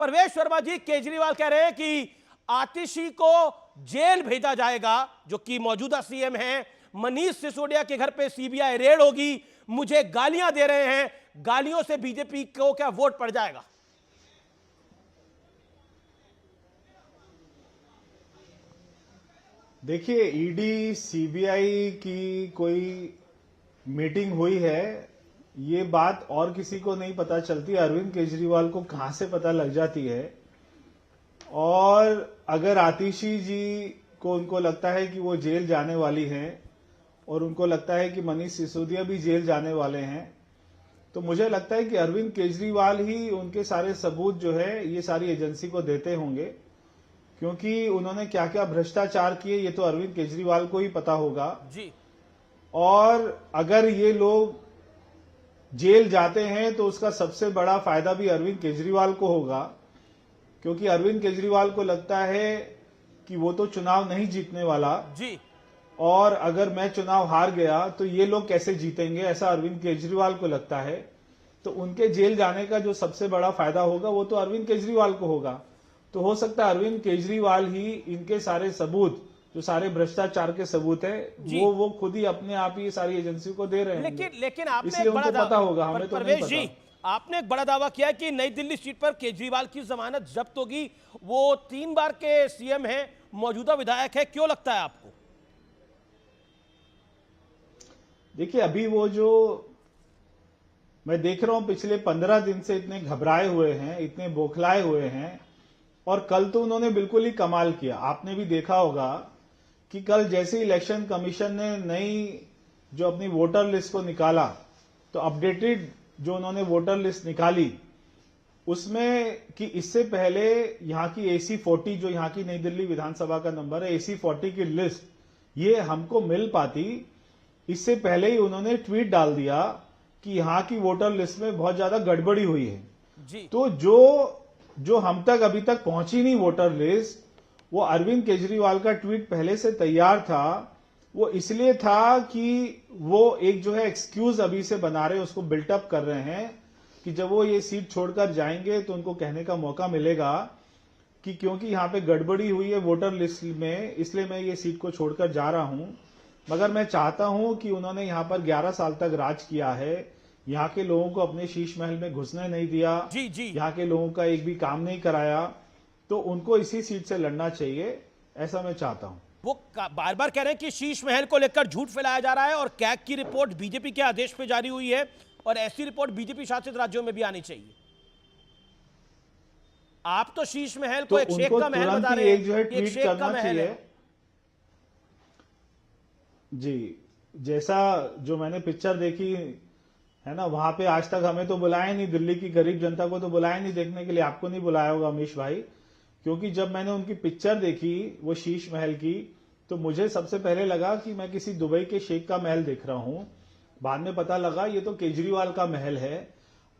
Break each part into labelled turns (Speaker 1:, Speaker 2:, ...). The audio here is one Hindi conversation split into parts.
Speaker 1: परवेश वर्मा जी, केजरीवाल कह रहे हैं कि आतिशी को जेल भेजा जाएगा, जो कि मौजूदा सीएम हैं। मनीष सिसोदिया के घर पे सीबीआई रेड होगी। मुझे गालियां दे रहे हैं, गालियों से बीजेपी को क्या वोट पड़ जाएगा?
Speaker 2: देखिए, ईडी सीबीआई की कोई मीटिंग हुई है, ये बात और किसी को नहीं पता चलती। अरविंद केजरीवाल को कहां से पता लग जाती है। और अगर आतिशी जी को उनको लगता है कि वो जेल जाने वाली हैं और उनको लगता है कि मनीष सिसोदिया भी जेल जाने वाले हैं, तो मुझे लगता है कि अरविंद केजरीवाल ही उनके सारे सबूत जो है ये सारी एजेंसी को देते होंगे, क्योंकि उन्होंने क्या क्या भ्रष्टाचार किए ये तो अरविंद केजरीवाल को ही पता होगा
Speaker 1: जी।
Speaker 2: और अगर ये लोग जेल जाते हैं तो उसका सबसे बड़ा फायदा भी अरविंद केजरीवाल को होगा, क्योंकि अरविंद केजरीवाल को लगता है कि वो तो चुनाव नहीं जीतने वाला
Speaker 1: जी।
Speaker 2: और अगर मैं चुनाव हार गया तो ये लोग कैसे जीतेंगे, ऐसा अरविंद केजरीवाल को लगता है। तो उनके जेल जाने का जो सबसे बड़ा फायदा होगा वो तो अरविंद केजरीवाल को होगा। तो हो सकता है अरविंद केजरीवाल ही इनके सारे सबूत, जो सारे भ्रष्टाचार के सबूत है, वो खुद ही अपने आप ही सारी एजेंसी को दे रहे हैं।
Speaker 1: लेकिन आपने
Speaker 2: इसलिए
Speaker 1: एक बड़ा
Speaker 2: उनको पता होगा, हमें तो नहीं
Speaker 1: परवेश जी,
Speaker 2: पता।
Speaker 1: आपने एक बड़ा दावा किया है कि नई दिल्ली सीट पर केजरीवाल की जमानत जब्त होगी। वो 3 बार के सीएम हैं, मौजूदा विधायक है, क्यों लगता है आपको?
Speaker 2: देखिए, अभी वो जो मैं देख रहा हूं पिछले 15 दिन से इतने घबराए हुए हैं, इतने बौखलाए हुए हैं, और कल तो उन्होंने बिल्कुल ही कमाल किया। आपने भी देखा होगा कि कल जैसे इलेक्शन कमीशन ने नई जो अपनी वोटर लिस्ट को निकाला, तो अपडेटेड जो उन्होंने वोटर लिस्ट निकाली उसमें कि इससे पहले यहां की AC 40, जो यहां की नई दिल्ली विधानसभा का नंबर है, AC 40 की लिस्ट ये हमको मिल पाती, इससे पहले ही उन्होंने ट्वीट डाल दिया कि यहां की वोटर लिस्ट में बहुत ज्यादा गड़बड़ी हुई है
Speaker 1: जी।
Speaker 2: तो जो हम तक अभी तक पहुंची नहीं वोटर लिस्ट, वो अरविंद केजरीवाल का ट्वीट पहले से तैयार था। वो इसलिए था कि वो एक जो है एक्सक्यूज अभी से बना रहे, उसको बिल्टअप कर रहे हैं कि जब वो ये सीट छोड़कर जाएंगे तो उनको कहने का मौका मिलेगा कि क्योंकि यहां पे गड़बड़ी हुई है वोटर लिस्ट में, इसलिए मैं ये सीट को छोड़कर जा रहा हूं। मगर मैं चाहता हूं कि उन्होंने यहां पर 11 साल तक राज किया है, यहाँ के लोगों को अपने शीश महल में घुसने नहीं दिया,
Speaker 1: जी जी।
Speaker 2: यहाँ के लोगों का एक भी काम नहीं कराया, तो उनको इसी सीट से लड़ना चाहिए, ऐसा मैं चाहता हूं।
Speaker 1: वो बार बार कह रहे हैं कि शीश महल को लेकर झूठ फैलाया जा रहा है और कैग की रिपोर्ट बीजेपी के आदेश पे जारी हुई है और ऐसी रिपोर्ट बीजेपी शासित राज्यों में भी आनी चाहिए। आप तो शीश महल को एक शेख का महल बता रहे हैं,
Speaker 2: एक जो है ट्वीट करना चाहिए। जी, जैसा जो मैंने पिक्चर देखी है ना, वहां पे आज तक हमें तो बुलाया नहीं, दिल्ली की गरीब जनता को तो बुलाया नहीं देखने के लिए। आपको नहीं बुलाया होगा अमीश भाई, क्योंकि जब मैंने उनकी पिक्चर देखी वो शीश महल की, तो मुझे सबसे पहले लगा कि मैं किसी दुबई के शेख का महल देख रहा हूं। बाद में पता लगा ये तो केजरीवाल का महल है।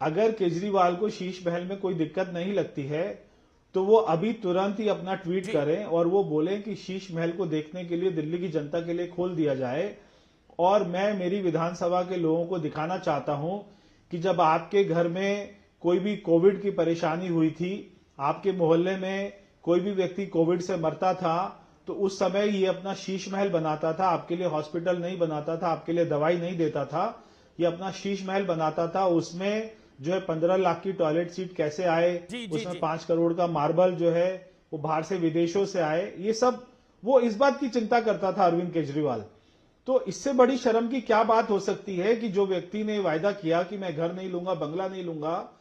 Speaker 2: अगर केजरीवाल को शीश महल में कोई दिक्कत नहीं लगती है तो वो अभी तुरंत ही अपना ट्वीट करें और वो बोलें कि शीश महल को देखने के लिए दिल्ली की जनता के लिए खोल दिया जाए। और मैं मेरी विधानसभा के लोगों को दिखाना चाहता हूं कि जब आपके घर में कोई भी कोविड की परेशानी हुई थी, आपके मोहल्ले में कोई भी व्यक्ति कोविड से मरता था, तो उस समय ये अपना शीश महल बनाता था, आपके लिए हॉस्पिटल नहीं बनाता था, आपके लिए दवाई नहीं देता था, ये अपना शीश महल बनाता था। उसमें जो है 15 लाख की टॉयलेट सीट कैसे आए, उसमें 5 करोड़ का मार्बल जो है वो बाहर से विदेशों से आए, ये सब वो इस बात की चिंता करता था अरविंद केजरीवाल। तो इससे बड़ी शर्म की क्या बात हो सकती है कि जो व्यक्ति ने वायदा किया कि मैं घर नहीं लूंगा, बंगला नहीं लूंगा,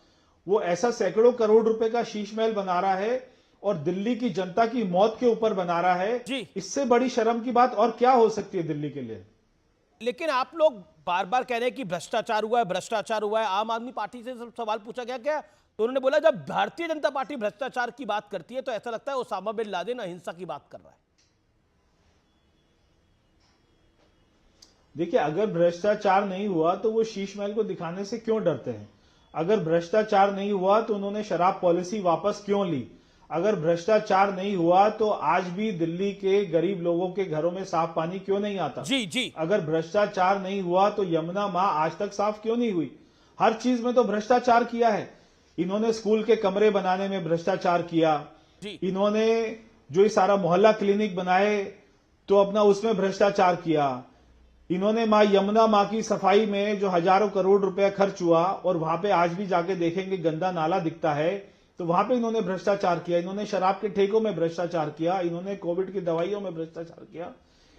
Speaker 2: वो ऐसा सैकड़ों करोड़ रुपए का शीश महल बना रहा है और दिल्ली की जनता की मौत के ऊपर बना रहा है
Speaker 1: जी।
Speaker 2: इससे बड़ी शर्म की बात और क्या हो सकती है दिल्ली के लिए।
Speaker 1: लेकिन आप लोग बार बार कह रहे हैं कि भ्रष्टाचार हुआ है, भ्रष्टाचार हुआ है। आम आदमी पार्टी से सवाल पूछा गया क्या, तो उन्होंने बोला जब भारतीय जनता पार्टी भ्रष्टाचार की बात करती है तो ऐसा लगता है ओसामा बिन लादेन अहिंसा की बात कर रहा है।
Speaker 2: देखिए, अगर भ्रष्टाचार नहीं हुआ तो वो शीश महल को दिखाने से क्यों डरते हैं? अगर भ्रष्टाचार नहीं हुआ तो उन्होंने शराब पॉलिसी वापस क्यों ली? अगर भ्रष्टाचार नहीं हुआ तो आज भी दिल्ली के गरीब लोगों के घरों में साफ पानी क्यों नहीं आता?
Speaker 1: जी जी।
Speaker 2: अगर भ्रष्टाचार नहीं हुआ तो यमुना मां आज तक साफ क्यों नहीं हुई? हर चीज में तो भ्रष्टाचार किया है। इन्होंने स्कूल के कमरे बनाने में भ्रष्टाचार किया,
Speaker 1: जी।
Speaker 2: इन्होंने जो ये सारा मोहल्ला क्लिनिक बनाए तो अपना उसमें भ्रष्टाचार किया, इन्होंने मां यमुना मां की सफाई में जो हजारों करोड़ रुपया खर्च हुआ और वहां पे आज भी जाके देखेंगे गंदा नाला दिखता है, तो वहां पे इन्होंने भ्रष्टाचार किया, इन्होंने शराब के ठेकों में भ्रष्टाचार किया, इन्होंने कोविड की दवाइयों में भ्रष्टाचार किया।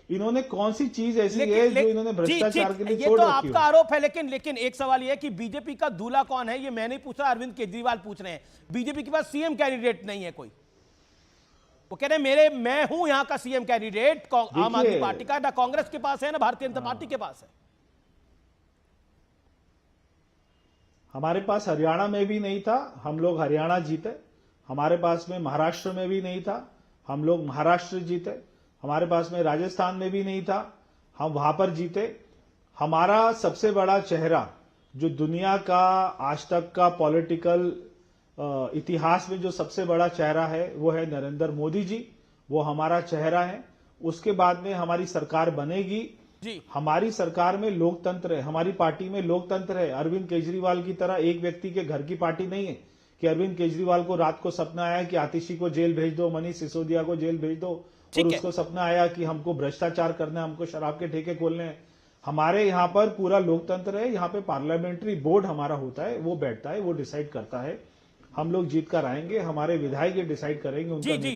Speaker 2: इन्होंने कौन सी चीज ऐसी है जो इन्होंने भ्रष्टाचार के लिए
Speaker 1: ये
Speaker 2: छोड़
Speaker 1: तो
Speaker 2: रखी
Speaker 1: आपका
Speaker 2: हो?
Speaker 1: आरोप है, लेकिन एक सवाल ये है कि बीजेपी का दूल्हा कौन है, ये मैं नहीं पूछ रहा, अरविंद केजरीवाल पूछ रहे हैं। बीजेपी के पास सीएम कैंडिडेट नहीं है कोई, वो कह रहे हैं मैं हूं यहां का सीएम कैंडिडेट, आम आदमी पार्टी का, ना कांग्रेस के पास है ना भारतीय जनता पार्टी के पास है।
Speaker 2: हमारे पास हरियाणा में भी नहीं था, हम लोग हरियाणा जीते। हमारे पास में महाराष्ट्र में भी नहीं था, हम लोग महाराष्ट्र जीते। हमारे पास में राजस्थान में भी नहीं था, हम वहां पर जीते। हमारा सबसे बड़ा चेहरा जो दुनिया का आज तक का पॉलिटिकल इतिहास में जो सबसे बड़ा चेहरा है वो है नरेंद्र मोदी जी, वो हमारा चेहरा है। उसके बाद में हमारी सरकार बनेगी
Speaker 1: जी।
Speaker 2: हमारी सरकार में लोकतंत्र है, हमारी पार्टी में लोकतंत्र है। अरविंद केजरीवाल की तरह एक व्यक्ति के घर की पार्टी नहीं है कि अरविंद केजरीवाल को रात को सपना आया कि आतिशी को जेल भेज दो, मनीष सिसोदिया को जेल भेज दो, और उसको सपना आया कि हमको भ्रष्टाचार करना है, हमको शराब के ठेके खोलने हैं। हमारे यहाँ पर पूरा लोकतंत्र है, यहाँ पे पार्लियामेंट्री बोर्ड हमारा होता है, वो बैठता है, वो डिसाइड करता है। हम लोग जीत कर आएंगे, हमारे विधायक ये डिसाइड करेंगे उनका